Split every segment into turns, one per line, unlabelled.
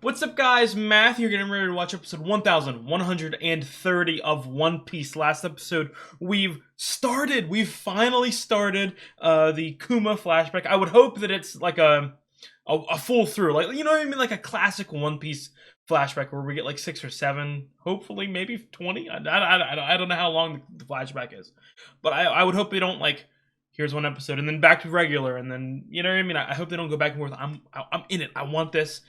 What's up, guys? Matthew, getting ready to watch episode 1130 of One Piece. Last episode, we've finally started the Kuma flashback. I would hope that it's like a full through, like, you know what I mean, like a classic One Piece flashback where we get like 6 or 7, hopefully maybe 20. I don't know how long the flashback is, but I would hope they don't like, here's one episode and then back to regular, and then, you know what I mean. I hope they don't go back and forth. I'm in it. I want this.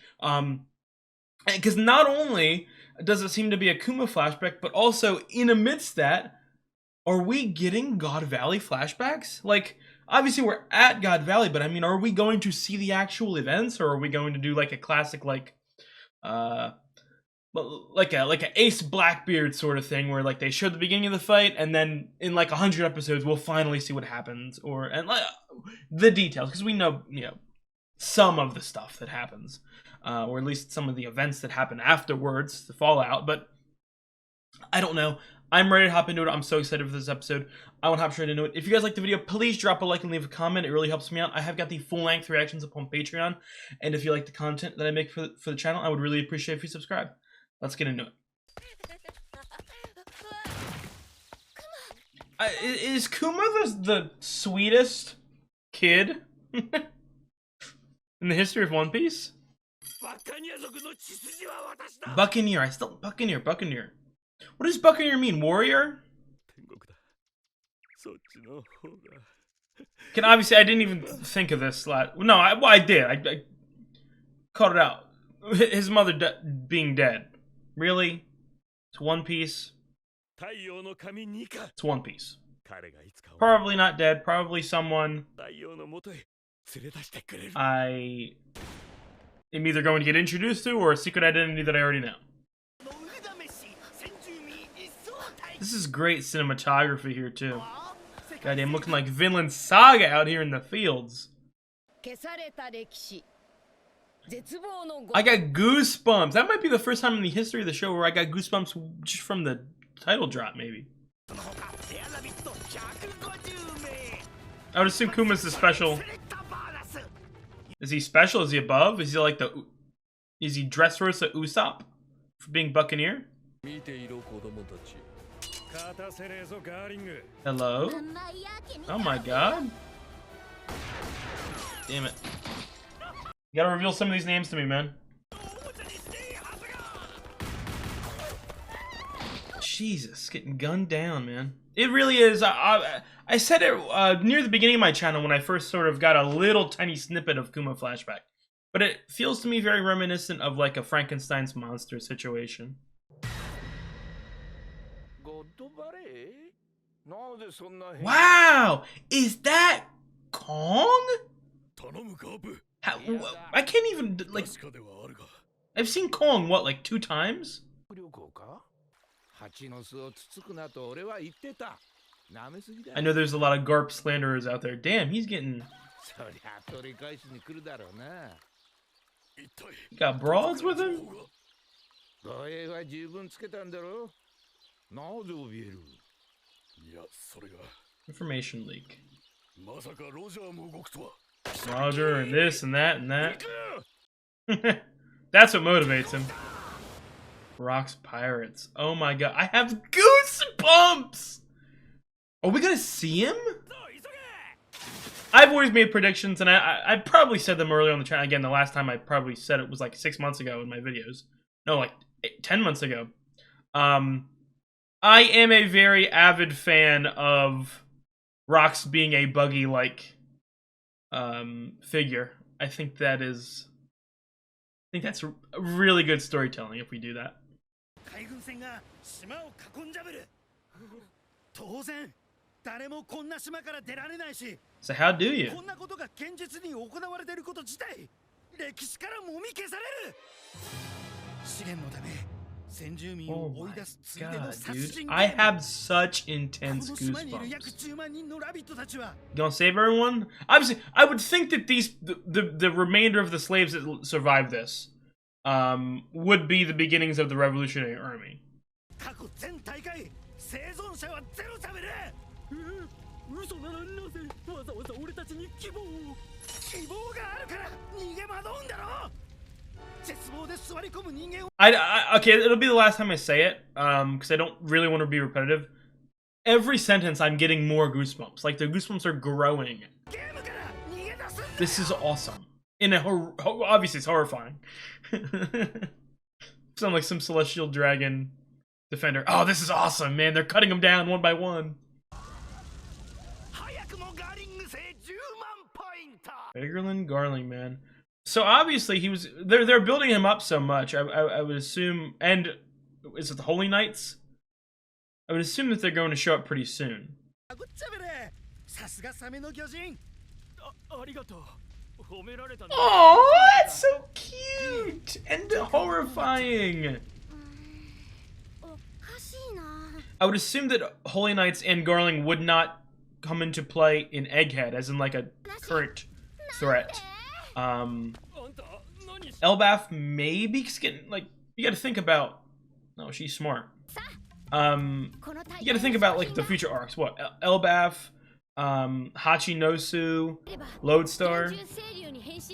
Because not only does it seem to be a Kuma flashback, but also in amidst that, are we getting God Valley flashbacks? Like, obviously we're at God Valley, but I mean, are we going to see the actual events, or are we going to do like a classic, like a Ace Blackbeard sort of thing, where like they show the beginning of the fight, and then in like 100 episodes we'll finally see what happens, and like the details, because we know, you know, some of the stuff that happens. Or at least some of the events that happen afterwards, the fallout, but I don't know. I'm ready to hop into it. I'm so excited for this episode. I want to hop straight into it. If you guys like the video, please drop a like and leave a comment. It really helps me out. I have got the full-length reactions up on Patreon, and if you like the content that I make for the channel, I would really appreciate if you subscribe. Let's get into it. Is Kuma the sweetest kid in the history of One Piece? Buccaneer. Buccaneer. What does Buccaneer mean? Warrior? Can obviously, I didn't even think of this. No, I did. I caught it out. His mother being dead. Really? It's One Piece. It's One Piece. Probably not dead. Probably someone I am either going to get introduced to, or a secret identity that I already know. This is great cinematography here too. Goddamn, looking like Vinland Saga out here in the fields. I got goosebumps. That might be the first time in the history of the show where I got goosebumps just from the title drop, maybe. I would assume Kuma's the special. Is he special? Is he above? Is he like the... Is he Dressrosa Usopp for being Buccaneer? Hello? Oh my god. Damn it. You gotta reveal some of these names to me, man. Jesus, getting gunned down, man. It really is. I said it near the beginning of my channel when I first sort of got a little tiny snippet of Kuma flashback. But it feels to me very reminiscent of like a Frankenstein's monster situation. Wow! Is that Kong? How, I can't even, like... I've seen Kong, what, like 2 times? I know there's a lot of Garp slanderers out there. Damn, he's getting... He got broads with him? Information leak. Roger and this and that and that. That's what motivates him. Rocks Pirates. Oh my god. I have goosebumps! Are we gonna see him? I've always made predictions, and I probably said them earlier on the channel. Again, the last time I probably said it was like 6 months ago in my videos. No, like 10 months ago. I am a very avid fan of Rocks being a Buggy-like figure. I think that's really good storytelling if we do that. So how do you? Oh my god, dude. I have such intense goosebumps. You gonna save everyone? Obviously, I would think that the remainder of the slaves that survived this would be the beginnings of the Revolutionary Army. Okay, it'll be the last time I say it, because I don't really want to be repetitive. Every sentence, I'm getting more goosebumps. Like, the goosebumps are growing. This is awesome. Obviously, it's horrifying. Sound like some celestial dragon defender. Oh, this is awesome, man. They're cutting them down one by one. Egerlin Garling, man. So obviously they're building him up so much. I would assume, and is it the Holy Knights? I would assume that they're going to show up pretty soon. Oh, that's so cute and horrifying. I would assume that Holy Knights and Garling would not come into play in Egghead, as in like a current threat. Elbaf maybe getting, like, you gotta think about. No, she's smart. You gotta think about like the future arcs. What? Elbaf, Hachinosu, Lodestar.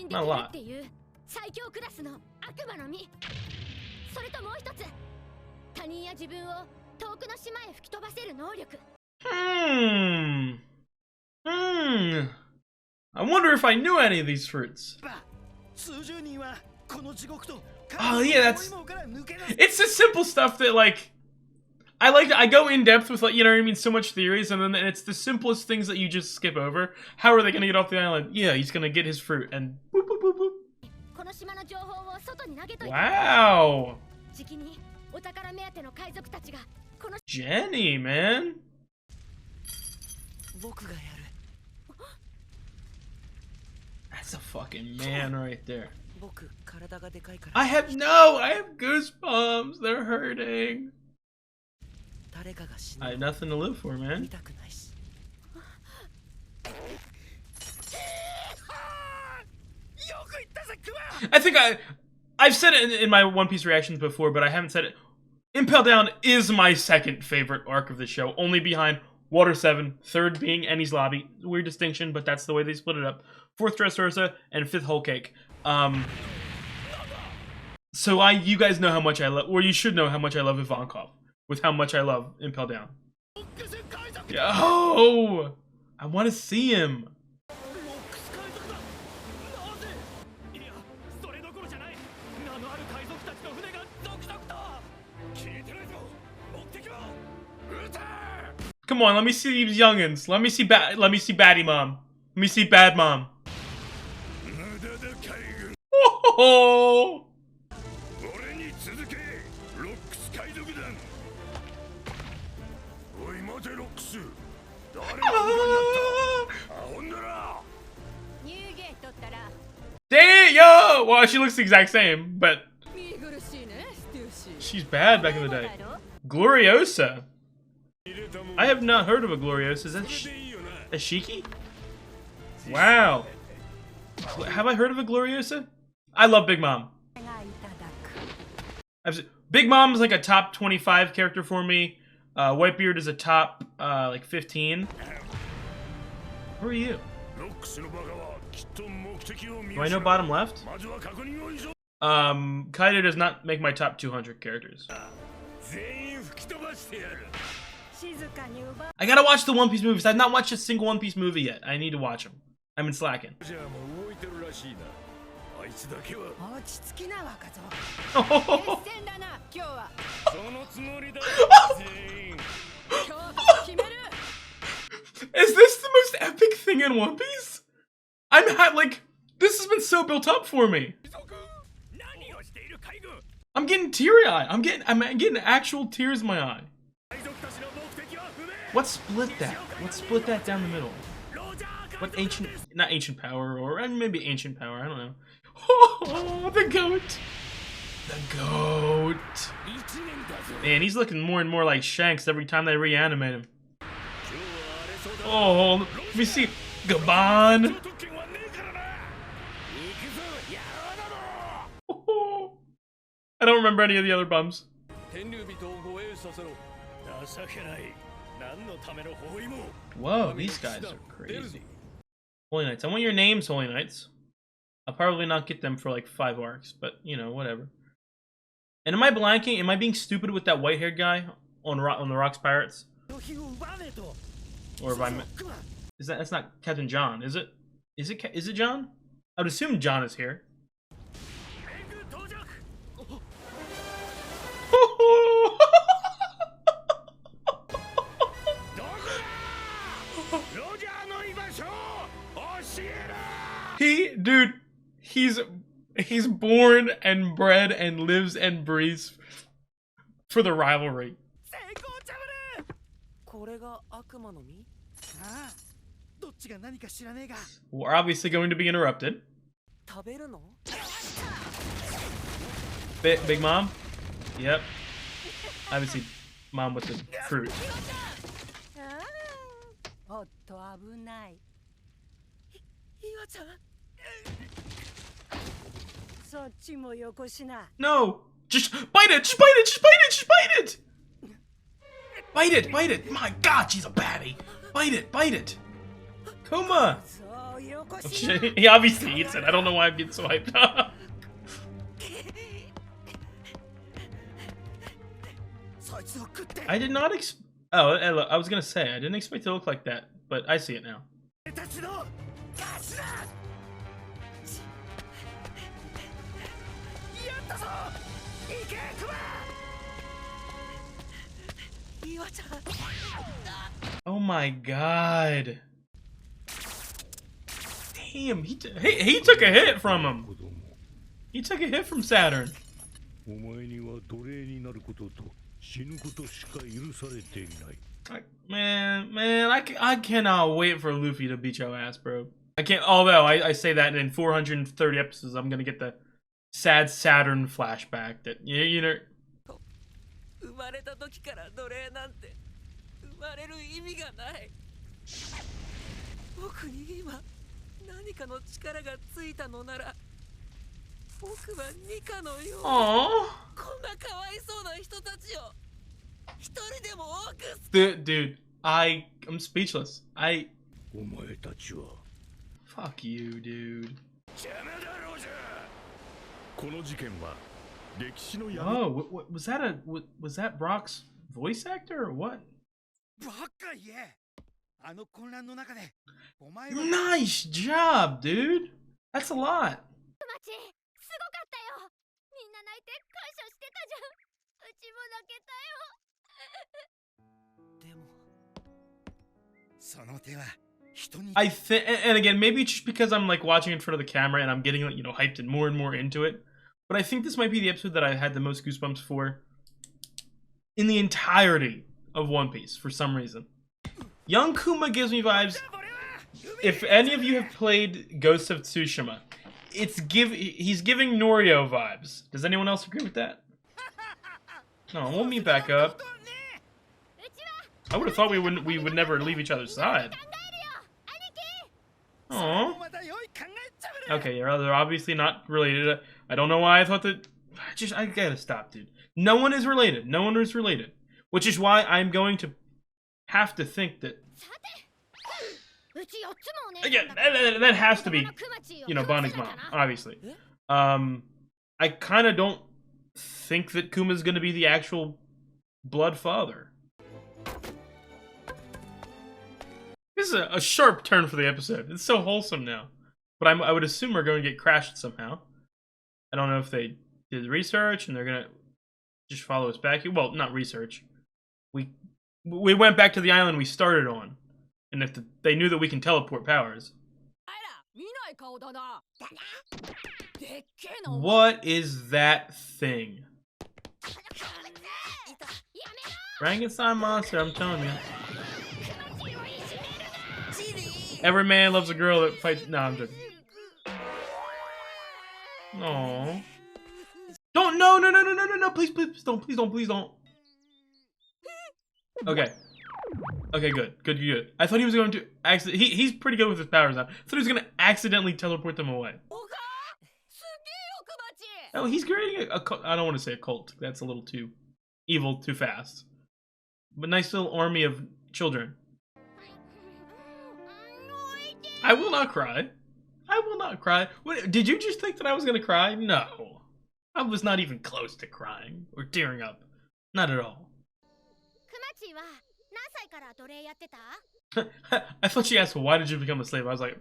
Not a lot. I wonder if I knew any of these fruits. Oh yeah, it's the simple stuff that, like, I go in depth with, like, you know what I mean, so much theories, and then it's the simplest things that you just skip over. How are they gonna get off the island? Yeah, he's gonna get his fruit and boop boop boop boop. Wow. Jenny, man. That's a fucking man right there. I have goosebumps. They're hurting. I have nothing to live for, man. I think I've said it in my One Piece reactions before, but I haven't said it. Impel Down is my second favorite arc of the show, only behind Water 7, third being Enies Lobby. Weird distinction, but that's the way they split it up. Fourth, Dressrosa, and fifth, Whole Cake. So you guys know how much I love, or you should know how much I love Ivankov, with how much I love Impel Down. Yo! I want to see him. Come on, let me see these youngins. Let me see Baddie Mom. Let me see Bad Mom. Oh! Damn, yo! Well, she looks the exact same, but she's bad back in the day. Gloriosa. I have not heard of a Gloriosa. Is that a Shiki? Wow. Have I heard of a Gloriosa? I love Big Mom. Big Mom is like a top 25 character for me. Whitebeard is a top like 15. Who are you? Do I know bottom left? Kaido does not make my top 200 characters. I gotta watch the One Piece movies. I've not watched a single One Piece movie yet. I need to watch them. I've been slacking. Is this the most epic thing in One Piece? Like, this has been so built up for me. I'm getting teary-eyed. I'm getting actual tears in my eye. What split that? What split that down the middle? What not ancient power, or maybe ancient power, I don't know. Oh, the goat. The goat. Man, he's looking more and more like Shanks every time they reanimate him. Oh, let me see. Gaban. Oh, I don't remember any of the other bums. Whoa, these guys are crazy. Holy Knights. I want your names, Holy Knights. I'll probably not get them for like 5 arcs, but you know, whatever. And am I blanking? Am I being stupid with that white-haired guy on the Rocks Pirates? Or if I'm... That's not Captain John, is it? Is it John? I would assume John is here. Dude, he's born and bred and lives and breathes for the rivalry. We're obviously going to be interrupted. Big Mom? Yep. Obviously, Mom with the fruit. No! Just bite it! Just bite it! Just bite it! Just bite it! Bite it! Bite it! My God, she's a baddie! Bite it! Bite it! Kuma! Oh, shit. He obviously eats it. I don't know why I'm getting so hyped up. I did not I was gonna say, I didn't expect it to look like that, but I see it now. Oh my God. Damn, he took a hit from him. He took a hit from Saturn. Man, I cannot wait for Luffy to beat your ass, bro. I can't, although I say that in 430 episodes, I'm gonna get the sad Saturn flashback that, you know. Dude, I'm speechless. Fuck you, dude. Oh, was that Brock's voice actor or what? Nice job, dude. That's a lot. I think, and again, maybe it's just because I'm like watching in front of the camera and I'm getting, you know, hyped and more into it. But I think this might be the episode that I had the most goosebumps for in the entirety of One Piece for some reason. Young Kuma gives me vibes. If any of you have played Ghost of Tsushima, he's giving Norio vibes. Does anyone else agree with that? No, we'll meet back up. I would have thought we would never leave each other's side. Aww. Okay, yeah, they're obviously not related. I don't know why I thought that. I gotta stop, dude. No one is related. No one is related. Which is why I'm going to have to think that. Again, that has to be, you know, Bonnie's mom, obviously. I kind of don't think that Kuma's going to be the actual blood father. This is a sharp turn for the episode. It's so wholesome now. But I would assume we're going to get crashed somehow. I don't know if they did research and they're going to just follow us back here. Well, not research. We went back to the island we started on. And if they knew that we can teleport powers. What is that thing? Frankenstein monster, I'm telling you. Every man loves a girl that fights. No, I'm joking. Aww. Don't, no, please don't. Okay. Okay, good. I thought he was going to he's pretty good with his powers now. I thought he was going to accidentally teleport them away. Oh, he's creating a cult. I don't want to say a cult. That's a little too evil, too fast. But nice little army of children. I will not cry. I will not cry. What, did you just think that I was gonna cry? No. I was not even close to crying or tearing up. Not at all. I thought she asked, why did you become a slave? I was like,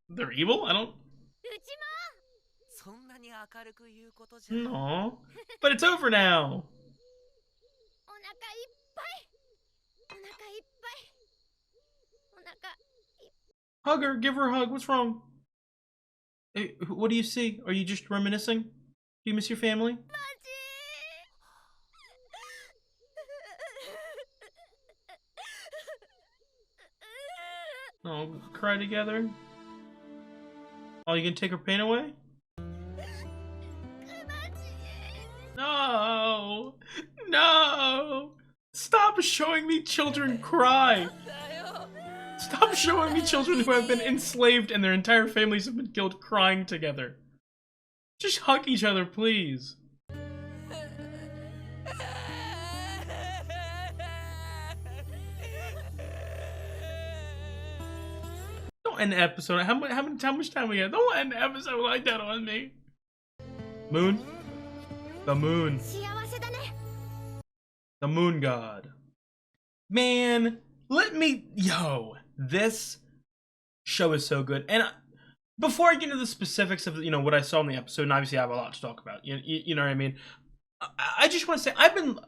they're evil? I don't... No. But it's over now. Hug her. Give her a hug. What's wrong? Hey, what do you see? Are you just reminiscing? Do you miss your family? Oh, cry together? Oh, you gonna take her pain away? No! No! Stop showing me children cry! Stop showing me children who have been enslaved and their entire families have been killed crying together. Just hug each other, please. Don't end the episode. How much time we got? Don't end the episode like that on me. Moon? The moon. The moon god. Man, yo, this show is so good. And before I get into the specifics of, what I saw in the episode, and obviously I have a lot to talk about, you know what I mean? I just want to say, I've been,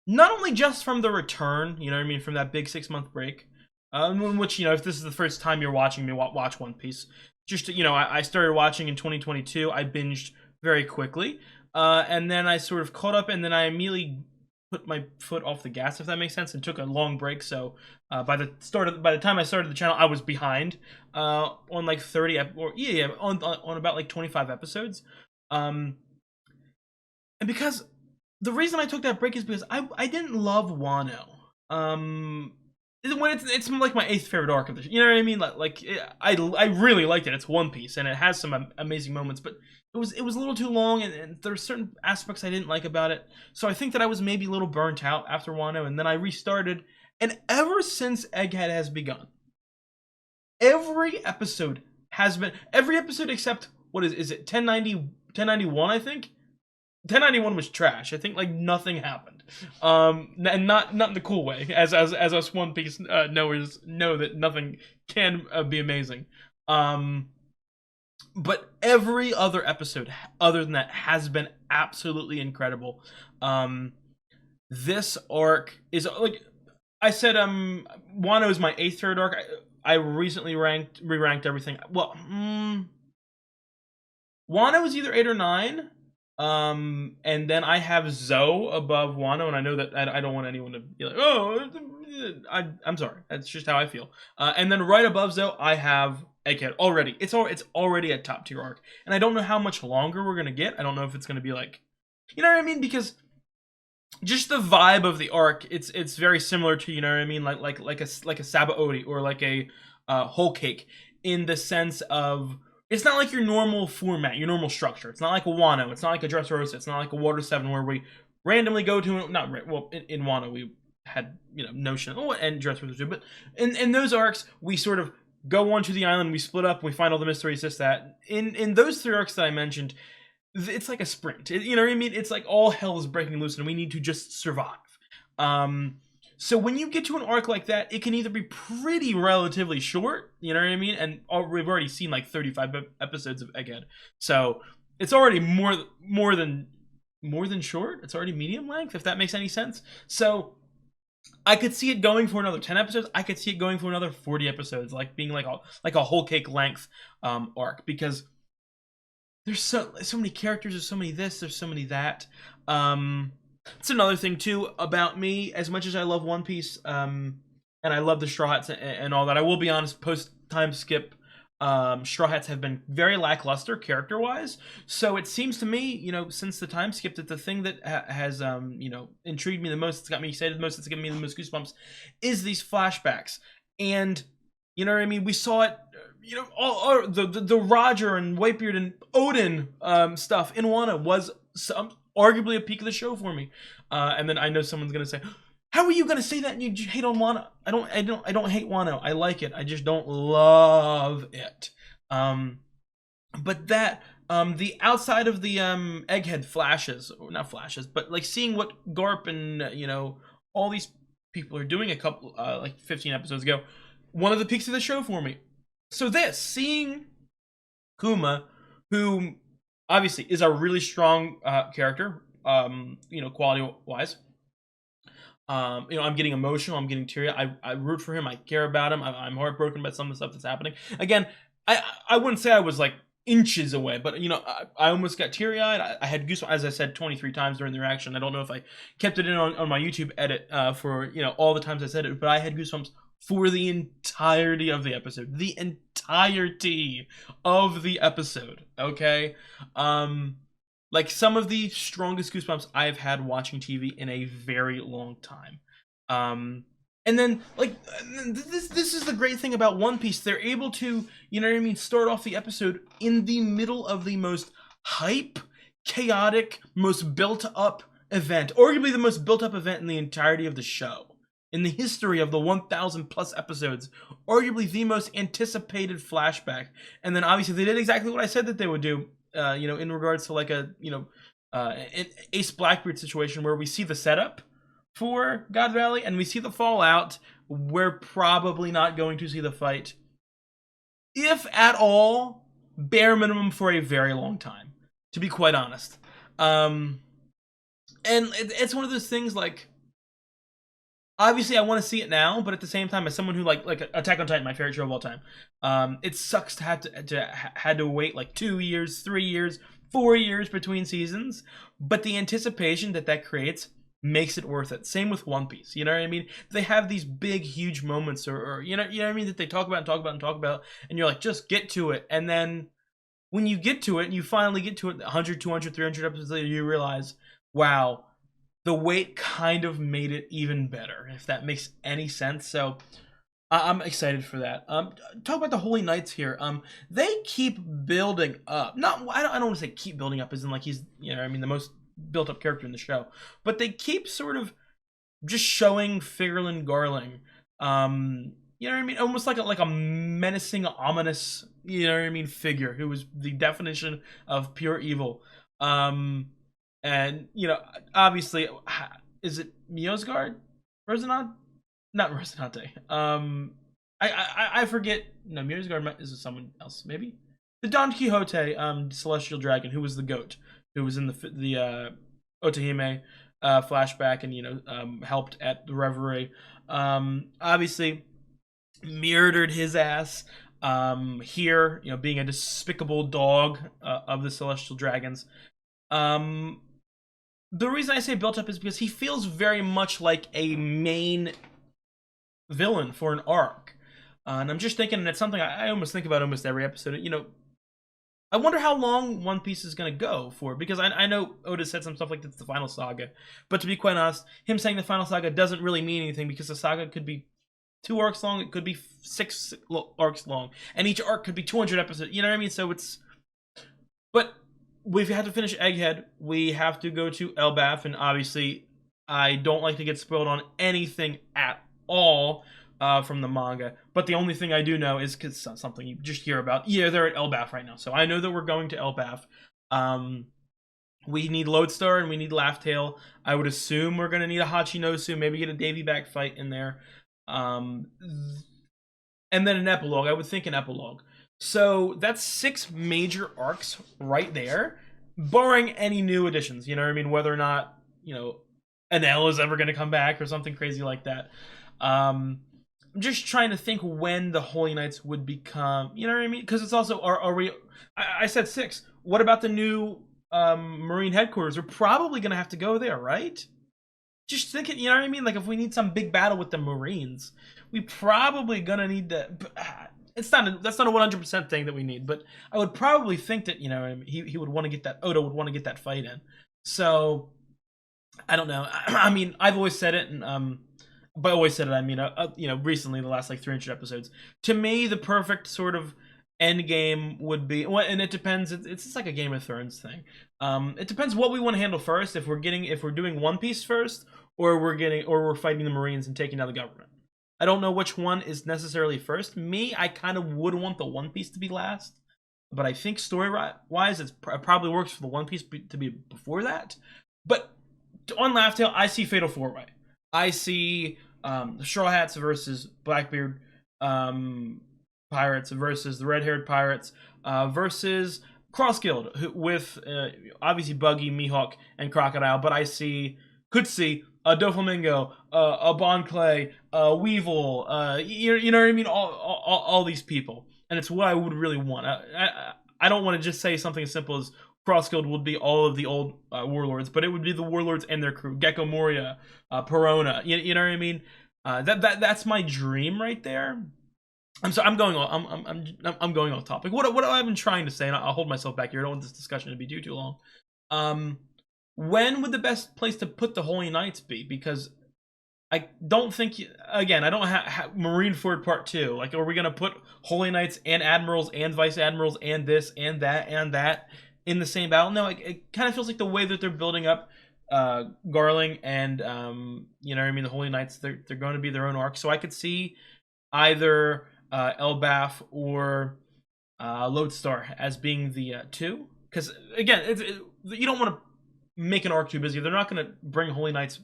not only just from the return, you know what I mean, from that big 6-month break, which, if this is the first time you're watching me watch One Piece, just, I started watching in 2022, I binged very quickly, and then I sort of caught up, and then I immediately put my foot off the gas, if that makes sense, and took a long break. So by the time I started the channel, I was behind on like 30 on about like 25 episodes, and because the reason I took that break is because I didn't love Wano. When it's like my 8th favorite arc of the show, you know what I mean? I really liked it. It's One Piece, and it has some amazing moments, but it was a little too long, and there were certain aspects I didn't like about it. So I think that I was maybe a little burnt out after Wano, and then I restarted. And ever since Egghead has begun, every episode except what is it 1091? I think 1091 was trash. I think like nothing happened, and not in the cool way, as us One Piece knowers know that nothing can be amazing. But every other episode, other than that, has been absolutely incredible. This arc is like I said. Wano is my 8th favorite arc. I recently re-ranked everything. Well, Wano is either 8 or 9. And then I have Zoe above Wano, and I know that I don't want anyone to be like, oh, I'm sorry. That's just how I feel. And then right above Zoe, I have Egghead already. It's already a top tier arc, and I don't know how much longer we're gonna get. I don't know if it's gonna be like, you know what I mean? Because just the vibe of the arc, it's very similar to, you know what I mean, like a Sabaody or like a Whole Cake, in the sense of, it's not like your normal format, your normal structure. It's not like a Wano. It's not like a Dressrosa. It's not like a Water 7 where we randomly go to, in Wano we had, Notion, and Dressrosa too, but in those arcs, we sort of go onto the island, we split up, we find all the mysteries, this, that. In those 3 arcs that I mentioned, it's like a sprint. You know what I mean? It's like all hell is breaking loose and we need to just survive. So when you get to an arc like that, it can either be pretty relatively short, you know what I mean? And we've already seen like 35 episodes of Egghead. So it's already more than short. It's already medium length, if that makes any sense. So I could see it going for another 10 episodes. I could see it going for another 40 episodes, like being like a Whole Cake length arc, because there's so many characters, there's so many this, there's so many that. It's another thing too about me. As much as I love One Piece, and I love the Straw Hats and all that, I will be honest. Post time skip, Straw Hats have been very lackluster character-wise. So it seems to me, since the time skip, that the thing that has intrigued me the most, it's got me excited the most, it's given me the most goosebumps, is these flashbacks. And you know what I mean? We saw it. All the Roger and Whitebeard and Odin stuff in Wano was arguably a peak of the show for me. And then I know someone's gonna say, How are you gonna say that and you hate on Wano? I don't hate Wano. I like it. I just don't love it. But that the outside of the Egghead flashes, or not flashes, but like seeing what Garp and all these people are doing a couple like 15 episodes ago, one of the peaks of the show for me. So seeing Kuma, who obviously is a really strong character, quality wise. I'm getting emotional. I'm getting teary. I root for him. I care about him. I'm heartbroken about some of the stuff that's happening. Again, I wouldn't say I was like inches away, but I almost got teary-eyed. I had goosebumps, as I said 23 times during the reaction. I don't know if I kept it in on my YouTube edit for all the times I said it, but I had goosebumps for the entirety of the episode. The entirety of the episode. Okay. Like some of the strongest goosebumps I've had watching TV in a very long time. And then, like, this is the great thing about One Piece. They're able to, start off the episode in the middle of the most hype, chaotic, most built-up event. Arguably the most built-up event in the entirety of the show. In the history of the 1,000 plus episodes. Arguably the most anticipated flashback. And then obviously they did exactly what I said that they would do. In regards to like an Ace Blackbeard situation where we see the setup for God Valley and we see the fallout. We're probably not going to see the fight, if at all, bare minimum for a very long time, to be quite honest. And it's one of those things like, obviously, I want to see it now, but at the same time, as someone who like Attack on Titan, my favorite show of all time, it sucks to have to wait like 2 years, 3 years, 4 years between seasons. But the anticipation that creates makes it worth it. Same with One Piece. You know what I mean? They have these big, huge moments, or you know what I mean, that they talk about and talk about and talk about, and you're like, just get to it. And then when you get to it, and you finally get to it, 100, 200, 300 episodes later, you realize, wow. The wait kind of made it even better, if that makes any sense. So I'm excited for that. Talk about the Holy Knights here. They keep building up. I don't want to say keep building up as in like he's the most built up character in the show, but they keep sort of just showing Figurlin Garling. Almost like a menacing, ominous, figure who was the definition of pure evil. And, obviously, is it Miosgard? Rosinante? Not Rosinante. I forget. No, Miosgard is someone else, maybe? The Don Quixote, celestial dragon, who was the goat, who was in the Otahime flashback and, helped at the Reverie. Obviously, murdered his ass. Here, being a despicable dog of the celestial dragons. The reason I say built up is because he feels very much like a main villain for an arc. And I'm just thinking, and it's something I almost think about almost every episode. I wonder how long One Piece is going to go for, because I know Oda said some stuff like it's the final saga. But to be quite honest, him saying the final saga doesn't really mean anything, because the saga could be 2 arcs long, it could be 6 arcs long, and each arc could be 200 episodes. You know what I mean? So it's... But... we've had to finish Egghead. We have to go to Elbaf, and obviously, I don't like to get spoiled on anything at all from the manga. But the only thing I do know is because it's something you just hear about. Yeah, they're at Elbaf right now, so I know that we're going to Elbaf. We need Lodestar and we need Laugh-Tale. I would assume we're gonna need a Hachinosu, maybe get a Davy back fight in there, and then an epilogue. I would think an epilogue. So that's 6 major arcs right there, barring any new additions. You know what I mean? Whether or not, Enel is ever going to come back or something crazy like that. I'm just trying to think when the Holy Knights would become, you know what I mean? Because it's also, are we, I said 6. What about the new Marine headquarters? We're probably going to have to go there, right? Just thinking, you know what I mean? Like if we need some big battle with the Marines, we probably going to need to... that's not a 100% thing that we need, but I would probably think that he would want to get that, Oda would want to get that fight in. So I don't know. I mean, I've always said it, and by always said it, I mean recently, the last like 300 episodes. To me, the perfect sort of end game would be, well, and it depends. It's just like a Game of Thrones thing. It depends what we want to handle first. If we're doing One Piece first, or we're fighting the Marines and taking down the government. I don't know which one is necessarily first. Me, I kind of would want the One Piece to be last, but I think story-wise, it probably works for the One Piece to be before that. But on Laugh Tale, I see Fatal 4-Way. I see the Straw Hats versus Blackbeard pirates versus the red-haired pirates versus Cross Guild with obviously Buggy, Mihawk, and Crocodile. But could see a Doflamingo, a Bon Clay, a Weevil, you know what I mean? All these people. And it's what I would really want. I don't want to just say something as simple as Cross Guild would be all of the old warlords, but it would be the warlords and their crew. Gecko Moria, Perona, you know what I mean? That's my dream right there. I'm going off topic. What I've been trying to say, and I'll hold myself back here. I don't want this discussion to be too long. When would the best place to put the Holy Knights be? Because I don't think, again, I don't have Marineford Part 2. Like, are we going to put Holy Knights and Admirals and Vice Admirals and this and that in the same battle? No, it kind of feels like the way that they're building up Garling and, you know what I mean, the Holy Knights, they're going to be their own arc. So I could see either Elbaf or Lodestar as being the two. Because, again, you don't want to make an arc too busy. They're not going to bring Holy Knights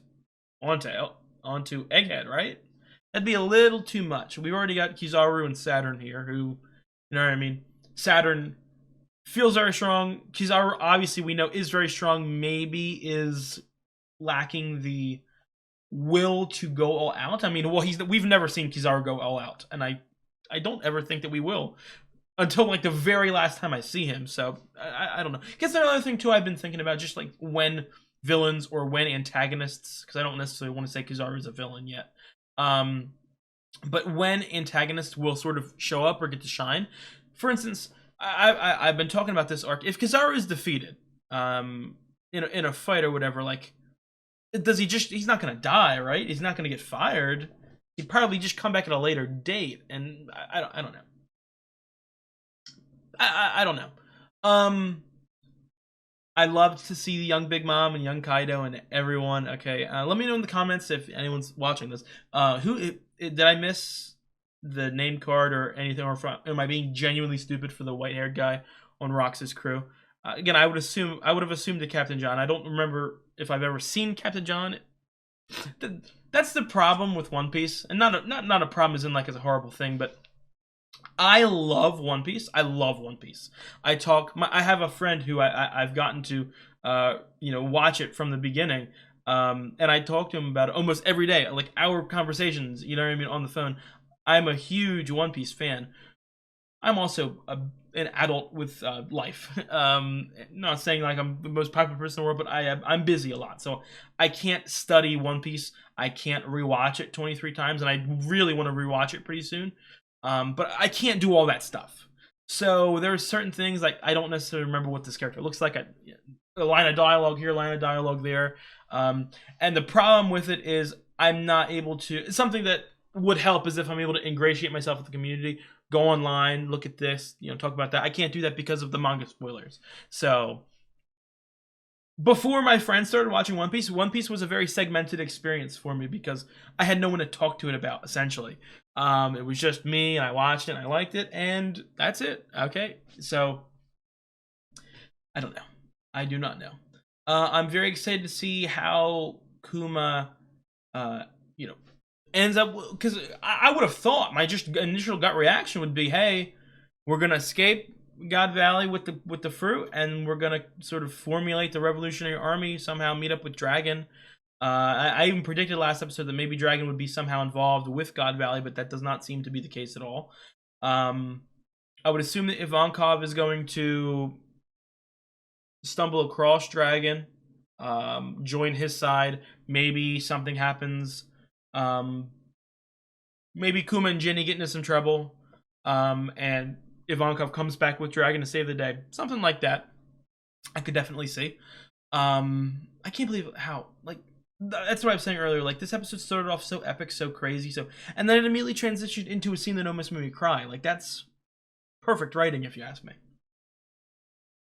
onto Egghead, right? That'd be a little too much. We've already got Kizaru and Saturn here, who, you know what I mean? Saturn feels very strong. Kizaru, obviously, we know is very strong. Maybe is lacking the will to go all out. I mean, well, we've never seen Kizaru go all out, and I don't ever think that we will until like the very last time I see him. So I don't know. I guess another thing too I've been thinking about, just like when villains or when antagonists, because I don't necessarily want to say Kizaru is a villain yet, but when antagonists will sort of show up or get to shine. For instance, I've been talking about this arc. If Kizaru is defeated in a fight or whatever, like, does he's not gonna die, right? He's not gonna get fired. He'd probably just come back at a later date, and I don't know. I don't know. I loved to see the young Big Mom and young Kaido and everyone. Okay, let me know in the comments if anyone's watching this. Who did I miss the name card or anything? Or am I being genuinely stupid for the white-haired guy on Rox's crew? Again, I would have assumed that Captain John. I don't remember if I've ever seen Captain John. That's the problem with One Piece, and not a problem as in like it's a horrible thing, but I love One Piece. I love One Piece. I have a friend who I've gotten to watch it from the beginning, and I talk to him about it almost every day, like our conversations. You know what I mean, on the phone. I'm a huge One Piece fan. I'm also an adult with life. Not saying like I'm the most popular person in the world, but I'm busy a lot, so I can't study One Piece. I can't rewatch it 23 times, and I really want to rewatch it pretty soon. But I can't do all that stuff. So there's certain things like I don't necessarily remember what this character looks like. A line of dialogue here, line of dialogue there. And the problem with it is I'm not able to. Something that would help is if I'm able to ingratiate myself with the community, go online, look at this, talk about that. I can't do that because of the manga spoilers. So before my friends started watching One Piece was a very segmented experience for me because I had no one to talk to it about, essentially. It was just me, and I watched it, and I liked it, and that's it. Okay, so I don't know. I do not know. I'm very excited to see how Kuma, ends up, because I would have thought my just initial gut reaction would be, hey, we're gonna escape God Valley with the fruit, and we're gonna sort of formulate the Revolutionary Army, somehow meet up with Dragon. I even predicted last episode that maybe Dragon would be somehow involved with God Valley, but that does not seem to be the case at all. I would assume that Ivankov is going to stumble across Dragon, join his side. Maybe something happens. Maybe Kuma and Jinny get into some trouble, and Ivankov comes back with Dragon to save the day. Something like that. I could definitely see. I can't believe how, like, that's what I was saying earlier. Like, this episode started off so epic, so crazy, and then it immediately transitioned into a scene that almost made me cry. Like, that's perfect writing, if you ask me.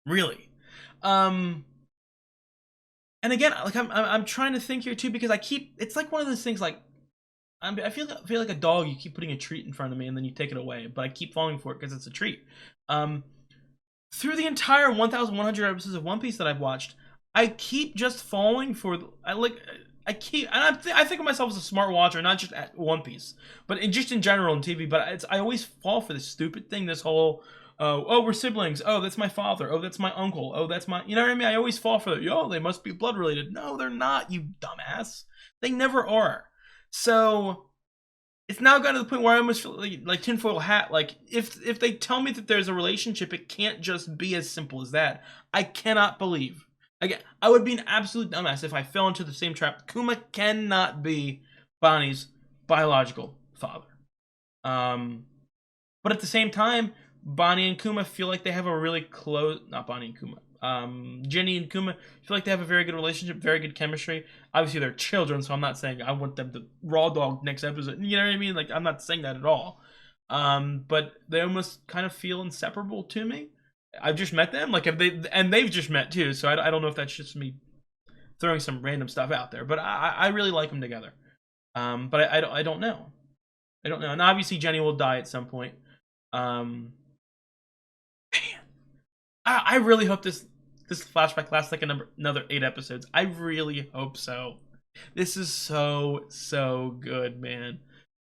Really. And again, like I'm trying to think here too, because it's like one of those things, like I feel like a dog. You keep putting a treat in front of me and then you take it away, but I keep falling for it because it's a treat. Through the entire 1,100 episodes of One Piece that I've watched, I keep just falling for. I think of myself as a smart watcher, not just at One Piece, but just in general in TV. But I always fall for this stupid thing. This whole, oh, we're siblings. Oh, that's my father. Oh, that's my uncle. Oh, that's my. You know what I mean? I always fall for it. Yo, they must be blood related. No, they're not. You dumbass. They never are. So it's now gotten to the point where I almost feel like tinfoil hat. Like if they tell me that there's a relationship, it can't just be as simple as that. I cannot believe. Again, I would be an absolute dumbass if I fell into the same trap. Kuma cannot be Bonnie's biological father. But at the same time, Bonnie and Kuma feel like they have a really close. Not Bonnie and Kuma. Jenny and Kuma feel like they have a very good relationship, very good chemistry. Obviously, they're children, so I'm not saying I want them to raw dog next episode. You know what I mean? Like, I'm not saying that at all. But they almost kind of feel inseparable to me. I've just met them, like, they've just met too. So I don't know if that's just me throwing some random stuff out there, but I really like them together. But I don't know. I don't know. And obviously, Jenny will die at some point. Man, I really hope this flashback lasts like another 8 episodes. I really hope so. This is so good, man.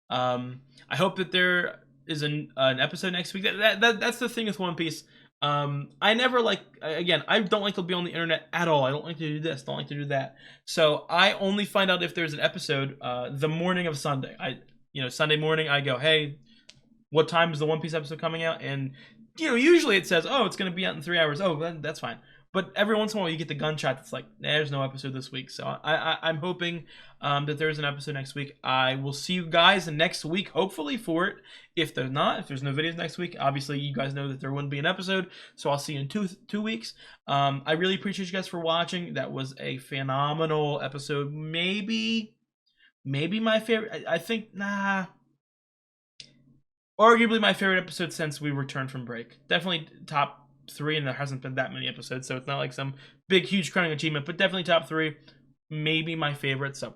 I hope that there is an episode next week. That's the thing with One Piece. I never I don't like to be on the internet at all. I don't like to do this, don't like to do that. So I only find out if there's an episode the morning of Sunday. Sunday morning I go, hey, what time is the One Piece episode coming out? And usually it says, oh, it's going to be out in 3 hours. Oh, that's fine. But every once in a while you get the gunshot that's like, there's no episode this week. So I'm hoping that there's an episode next week. I will see you guys next week, hopefully, for it. If there's no videos next week, obviously you guys know that there wouldn't be an episode. So I'll see you in two weeks. I really appreciate you guys for watching. That was a phenomenal episode. Maybe my favorite. I think, arguably my favorite episode since we returned from break. Definitely top 3, and there hasn't been that many episodes, so it's not like some big, huge crowning achievement, but definitely top 3, maybe my favorite. So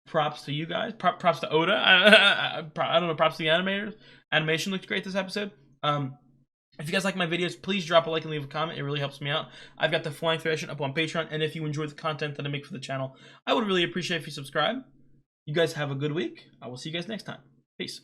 props to you guys. Props to Oda. I don't know. Props to the animators. Animation looked great this episode. If you guys like my videos, please drop a like and leave a comment. It really helps me out. I've got the Flying Through Action up on Patreon, and if you enjoy the content that I make for the channel, I would really appreciate if you subscribe. You guys have a good week. I will see you guys next time. Peace.